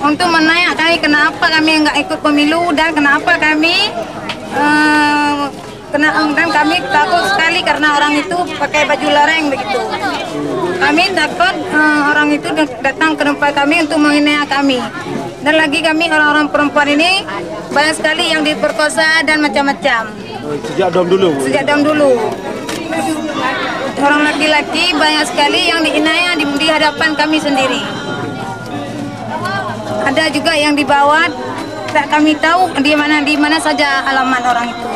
Untuk menanyakan kenapa kami nggak ikut pemilu dan kenapa kami dan kami takut sekali karena orang itu pakai baju lareng begitu. Kami takut orang itu datang ke tempat kami untuk menghina kami. Dan lagi kami orang-orang perempuan ini banyak sekali yang diperkosa dan macam-macam. Sejak dahulu dulu? Sejak dahulu. Orang laki-laki banyak sekali yang dihina di hadapan kami sendiri. Ada juga yang dibawa, tak kami tahu di mana saja alamat orang itu.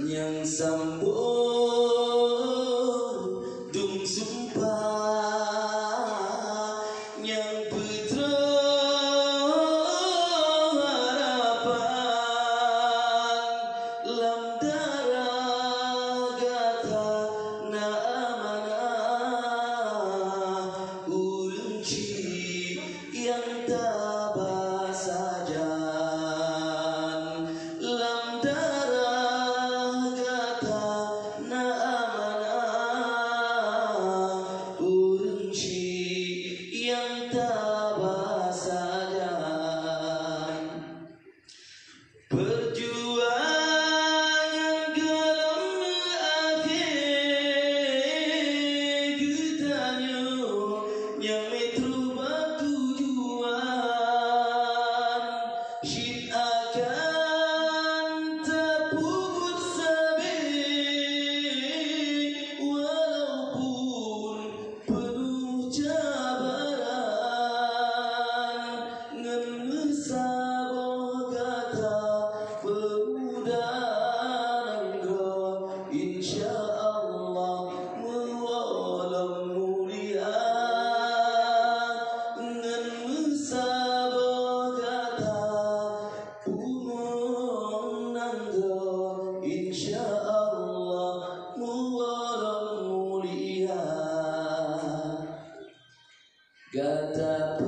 Yang sambung dung sumpah yang putra harapan lam darah gata na amanah ulunci yang tabah sajan lam Gata